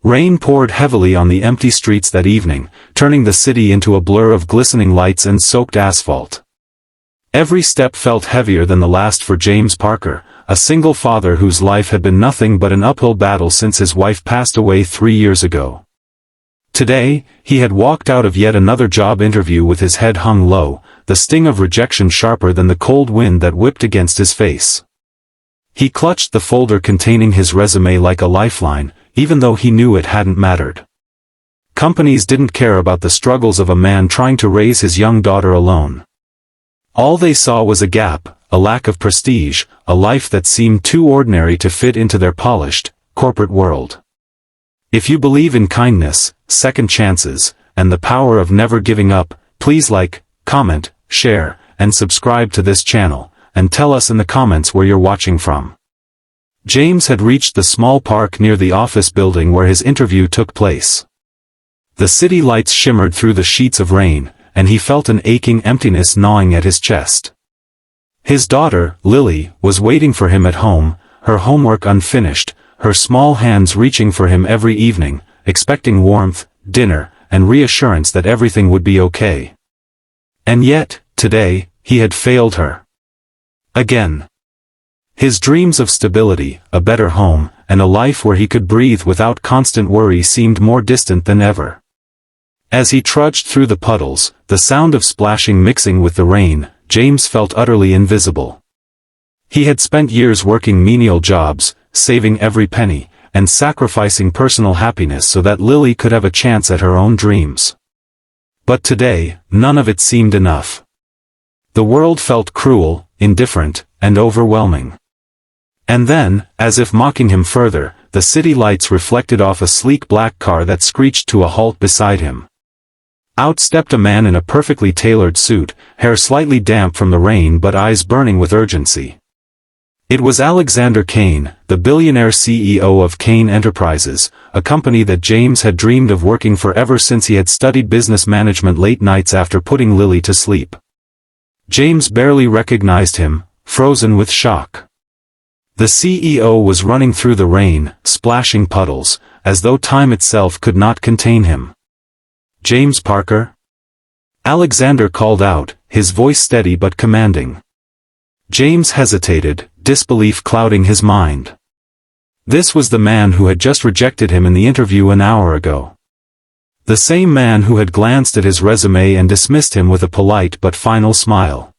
Rain poured heavily on the empty streets that evening, turning the city into a blur of glistening lights and soaked asphalt. Every step felt heavier than the last for James Parker, a single father whose life had been nothing but an uphill battle since his wife passed away 3 years ago. Today, he had walked out of yet another job interview with his head hung low, the sting of rejection sharper than the cold wind that whipped against his face. He clutched the folder containing his resume like a lifeline, even though he knew it hadn't mattered. Companies didn't care about the struggles of a man trying to raise his young daughter alone. All they saw was a gap, a lack of prestige, a life that seemed too ordinary to fit into their polished, corporate world. If you believe in kindness, second chances, and the power of never giving up, please like, comment, share, and subscribe to this channel, and tell us in the comments where you're watching from. James had reached the small park near the office building where his interview took place. The city lights shimmered through the sheets of rain, and he felt an aching emptiness gnawing at his chest. His daughter, Lily, was waiting for him at home, her homework unfinished, her small hands reaching for him every evening, expecting warmth, dinner, and reassurance that everything would be okay. And yet, today, he had failed her. Again. His dreams of stability, a better home, and a life where he could breathe without constant worry seemed more distant than ever. As he trudged through the puddles, the sound of splashing mixing with the rain, James felt utterly invisible. He had spent years working menial jobs, saving every penny, and sacrificing personal happiness so that Lily could have a chance at her own dreams. But today, none of it seemed enough. The world felt cruel, indifferent, and overwhelming. And then, as if mocking him further, the city lights reflected off a sleek black car that screeched to a halt beside him. Out stepped a man in a perfectly tailored suit, hair slightly damp from the rain but eyes burning with urgency. It was Alexander Kane, the billionaire CEO of Kane Enterprises, a company that James had dreamed of working for ever since he had studied business management late nights after putting Lily to sleep. James barely recognized him, frozen with shock. The CEO was running through the rain, splashing puddles, as though time itself could not contain him. "James Parker?" Alexander called out, his voice steady but commanding. James hesitated, disbelief clouding his mind. This was the man who had just rejected him in the interview an hour ago. The same man who had glanced at his resume and dismissed him with a polite but final smile.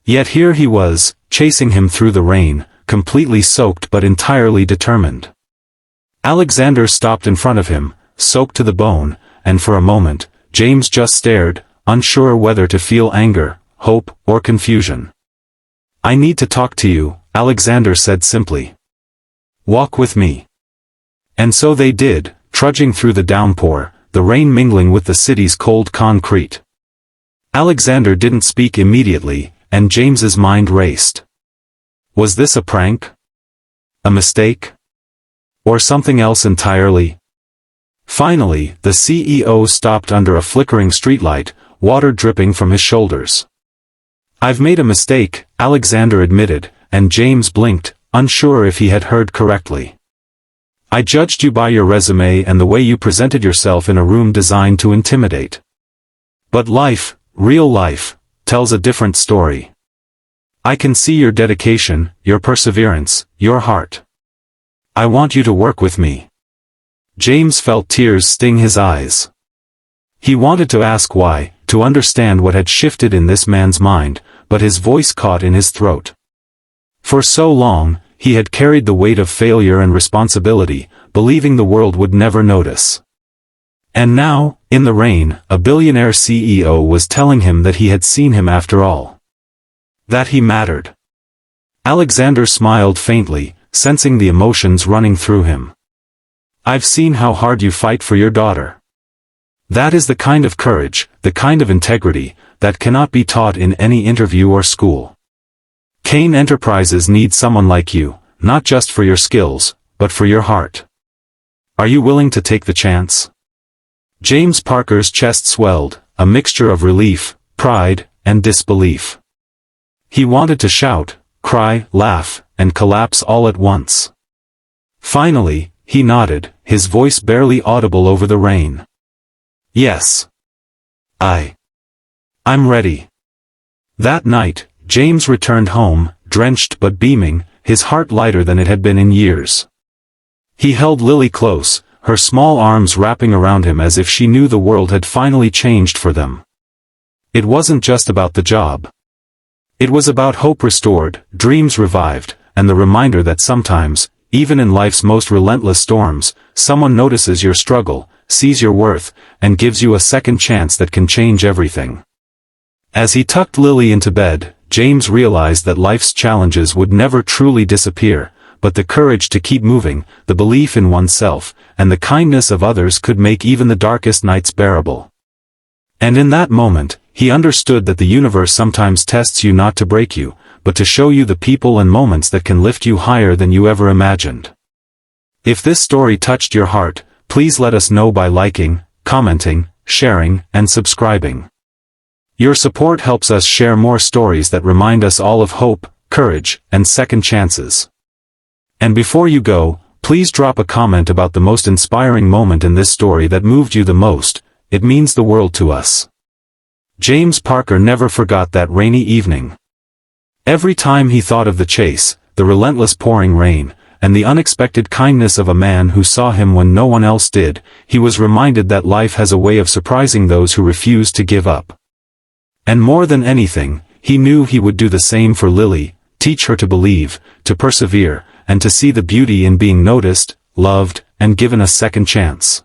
Yet here he was, chasing him through the rain, completely soaked but entirely determined. Alexander stopped in front of him, soaked to the bone, and for a moment, James just stared, unsure whether to feel anger, hope, or confusion. "I need to talk to you," Alexander said simply. "Walk with me." And so they did, trudging through the downpour, the rain mingling with the city's cold concrete. Alexander didn't speak immediately, and James's mind raced. Was this a prank? A mistake? Or something else entirely? Finally, the CEO stopped under a flickering streetlight, water dripping from his shoulders. "I've made a mistake," Alexander admitted, and James blinked, unsure if he had heard correctly. "I judged you by your resume and the way you presented yourself in a room designed to intimidate. But life, real life, tells a different story. I can see your dedication, your perseverance, your heart. I want you to work with me." James felt tears sting his eyes. He wanted to ask why, to understand what had shifted in this man's mind, but his voice caught in his throat. For so long, he had carried the weight of failure and responsibility, believing the world would never notice. And now, in the rain, a billionaire CEO was telling him that he had seen him after all. That he mattered. Alexander smiled faintly, sensing the emotions running through him. "I've seen how hard you fight for your daughter. That is the kind of courage, the kind of integrity, that cannot be taught in any interview or school. Kane Enterprises needs someone like you, not just for your skills, but for your heart. Are you willing to take the chance?" James Parker's chest swelled, a mixture of relief, pride, and disbelief. He wanted to shout, cry, laugh, and collapse all at once. Finally, he nodded, his voice barely audible over the rain. Yes. I'm ready. That night, James returned home, drenched but beaming, his heart lighter than it had been in years. He held Lily close, her small arms wrapping around him as if she knew the world had finally changed for them. It wasn't just about the job. It was about hope restored, dreams revived, and the reminder that sometimes, even in life's most relentless storms, someone notices your struggle, sees your worth, and gives you a second chance that can change everything. As he tucked Lily into bed, James realized that life's challenges would never truly disappear, but the courage to keep moving, the belief in oneself, and the kindness of others could make even the darkest nights bearable. And in that moment, he understood that the universe sometimes tests you not to break you, but to show you the people and moments that can lift you higher than you ever imagined. If this story touched your heart, please let us know by liking, commenting, sharing, and subscribing. Your support helps us share more stories that remind us all of hope, courage, and second chances. And before you go, please drop a comment about the most inspiring moment in this story that moved you the most. It means the world to us. James Parker never forgot that rainy evening. Every time he thought of the chase, the relentless pouring rain, and the unexpected kindness of a man who saw him when no one else did, he was reminded that life has a way of surprising those who refuse to give up. And more than anything, he knew he would do the same for Lily, teach her to believe, to persevere, and to see the beauty in being noticed, loved, and given a second chance.